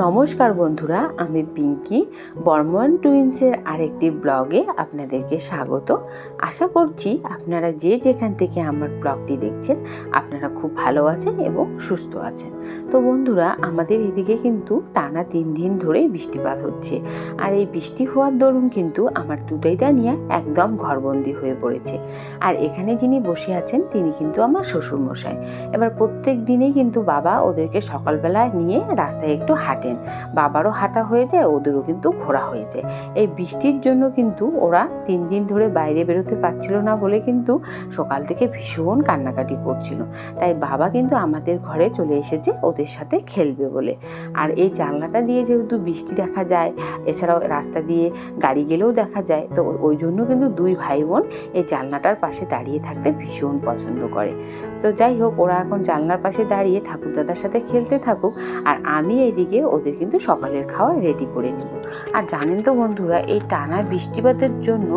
নমস্কার বন্ধুরা, আমি পিঙ্কি বর্মন টুইন্সের আরেকটি ব্লগে আপনাদেরকে স্বাগত। আশা করছি আপনারা যে যেখান থেকে আমার ব্লগটি দেখছেন আপনারা খুব ভালো আছেন এবং সুস্থ আছেন। তো বন্ধুরা, আমাদের এদিকে কিন্তু টানা 3 দিন ধরে বৃষ্টিপাত হচ্ছে। আর এই বৃষ্টি হওয়ার দরুন কিন্তু আমার দুটাইটা নিয়ে একদম ঘরবন্দি হয়ে পড়েছে। আর এখানে যিনি বসে আছেন তিনি কিন্তু আমার শ্বশুরমশাই। এবার প্রত্যেক দিনেই কিন্তু বাবা ওদেরকে সকালবেলায় নিয়ে রাস্তায় একটু হাঁটেন। বাবারও হাঁটা হয়ে যায়, ওদেরও কিন্তু ঘোরা হয়ে যায়। এই বৃষ্টির জন্য কিন্তু ওরা 3 দিন ধরে বাইরে বেরোতে পারছিল না বলে কিন্তু সকাল থেকে ভীষণ কান্নাকাটি করছিল। তাই বাবা কিন্তু আমাদের ঘরে চলে এসেছে ওদের সাথে খেলবে বলে। আর এই জানলাটা দিয়ে যেহেতু বৃষ্টি দেখা যায়, এছাড়াও রাস্তা দিয়ে গাড়ি গেলেও দেখা যায়, তো ওই জন্য কিন্তু 2 ভাই বোন এই জানলাটার পাশে দাঁড়িয়ে থাকতে ভীষণ পছন্দ করে। তো যাই হোক, ওরা এখন জানলার পাশে দাঁড়িয়ে ঠাকুরদাদার সাথে খেলতে থাকুক, আর আমি এইদিকে ওদের কিন্তু সকালের খাওয়া রেডি করে নিব। আর জানেন তো বন্ধুরা, এই টানা বৃষ্টিপাতের জন্য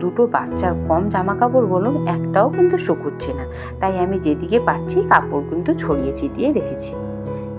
দুটো বাচ্চার কম জামা কাপড় বলুন একটাও কিন্তু শুকোচ্ছে না। তাই আমি যেদিকে পারছি কাপড় কিন্তু ছড়িয়ে ছিটিয়ে রেখেছি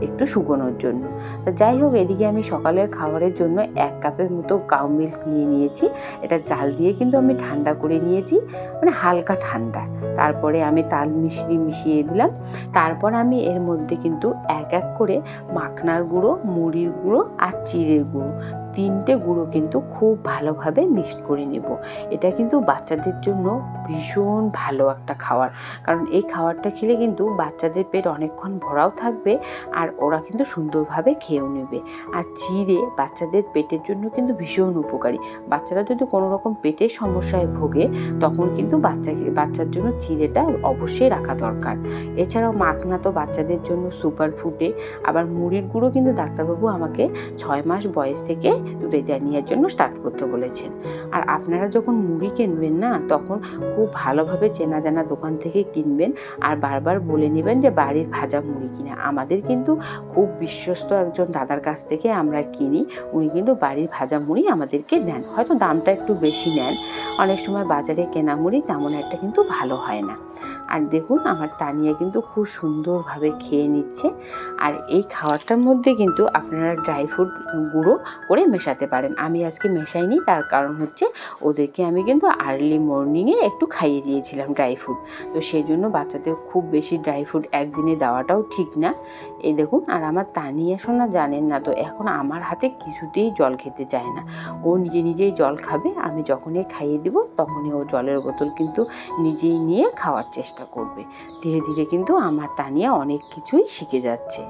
একটু শুকোনোর জন্য। তো যাই হোক, এদিকে আমি সকালের খাবারের জন্য 1 কাপের মতো কাউ মিল্ক নিয়ে নিয়েছি। এটা জাল দিয়ে কিন্তু আমি ঠান্ডা করে নিয়েছি, মানে হালকা ঠান্ডা। তারপরে আমি তাল মিশ্রি মিশিয়ে দিলাম। তারপর আমি এর মধ্যে কিন্তু এক এক করে মাখনার গুঁড়ো, মুড়ির গুঁড়ো আর চিড়ের গুঁড়ো, 3টে গুঁড়ো কিন্তু খুব ভালোভাবে মিক্সড করে নেব। এটা কিন্তু বাচ্চাদের জন্য ভীষণ ভালো একটা খাবার, কারণ এই খাবারটা খেলে কিন্তু বাচ্চাদের পেট অনেকক্ষণ ভরাও থাকবে আর ওরা কিন্তু সুন্দরভাবে খেয়েও নেবে। আর চিড়ে বাচ্চাদের পেটের জন্য কিন্তু ভীষণ উপকারী। বাচ্চারা যদি কোনো রকম পেটের সমস্যায় ভোগে তখন কিন্তু বাচ্চার জন্য চিড়েটা অবশ্যই রাখা দরকার। এছাড়াও মাখনা তো বাচ্চাদের জন্য সুপার ফুডে। আবার মুড়ির গুঁড়ো কিন্তু ডাক্তারবাবু আমাকে 6 মাস বয়স থেকে দুধে নেওয়ার জন্য স্টার্ট করতে বলেছেন। আর আপনারা যখন মুড়ি কিনবেন না, তখন খুব ভালোভাবে চেনা জানা দোকান থেকে কিনবেন, আর বারবার বলে নেবেন যে বাড়ির ভাজা মুড়ি কিনা। আমাদের কিন্তু খুব বিশ্বস্ত একজন দাদার কাছ থেকে আমরা কিনি, উনি কিন্তু বাড়ির ভাজা মুড়ি আমাদেরকে দেন। হয়তো দামটা একটু বেশি নেন, অনেক সময় বাজারে কেনা মুড়ি তেমন একটা কিন্তু ভালো হয় না। আর দেখুন, আমার তানিয়া কিন্তু খুব সুন্দরভাবে খেয়ে নিচ্ছে। আর এই খাবারটার মধ্যে কিন্তু আপনারা ড্রাই ফ্রুট গুঁড়ো করে মেশাতে পারেন। আমি আজকে মেশাইনি, তার কারণ হচ্ছে ওদেরকে আমি কিন্তু আর্লি মর্নিংয়ে একটু খাইয়ে দিয়েছিলাম ড্রাই ফ্রুট। তো সেই জন্য বাচ্চাদের খুব বেশি ড্রাই ফ্রুট একদিনে দেওয়াটাও ঠিক না। এই দেখুন, আর আমার তানিয়া সোনা জানেন না তো, এখন আমার হাতে কিছুতেই জল খেতে চায় না। ও নিজেই জল খাবে। আমি যখনই খাইয়ে দিব তখনই ও জলের বোতল কিন্তু নিজেই নিয়ে খাওয়ার চেষ্টা করবে। ধীরে ধীরে কিন্তু আমার তানিয়া অনেক কিছুই শিখে যাচ্ছে।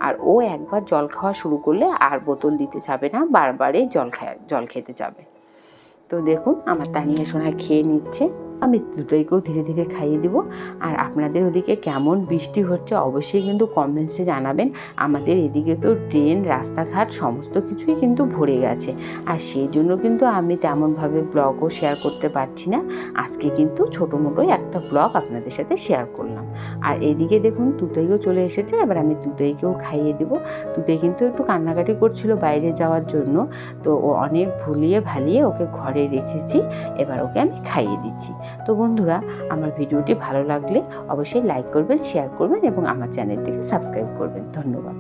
আর ও একবার জল খাওয়া শুরু করলে আর বোতল দিতে যাবে না, বারবারই জল খেতে যাবে। তো দেখুন, আমার তানিয়া সোনা খেয়ে নিচ্ছে। আমি দুটোইকেও ধীরে ধীরে খাইয়ে দিব। আর আপনাদের ওদিকে কেমন বৃষ্টি হচ্ছে অবশ্যই কিন্তু কমেন্টসে জানাবেন। আমাদের এদিকে তো ট্রেন, রাস্তাঘাট সমস্ত কিছুই কিন্তু ভরে গেছে, আর সেই জন্য কিন্তু আমি তেমনভাবে ব্লগও শেয়ার করতে পারছি না। আজকে কিন্তু ছোটো মোটোই একটা ব্লগ আপনাদের সাথে শেয়ার করলাম। আর এদিকে দেখুন, দুটোইকেও চলে এসেছে। এবার আমি দুটোইকেও খাইয়ে দেবো। দুটোই কিন্তু একটু কান্নাকাটি করছিল বাইরে যাওয়ার জন্য, তো ও অনেক ভুলিয়ে ভালিয়ে ওকে ঘরে রেখেছি। এবার ওকে আমি খাইয়ে দিচ্ছি। তো বন্ধুরা, আমার ভিডিওটি ভালো লাগলে অবশ্যই লাইক করবেন, শেয়ার করবেন এবং আমার চ্যানেলটিকে সাবস্ক্রাইব করবেন। ধন্যবাদ।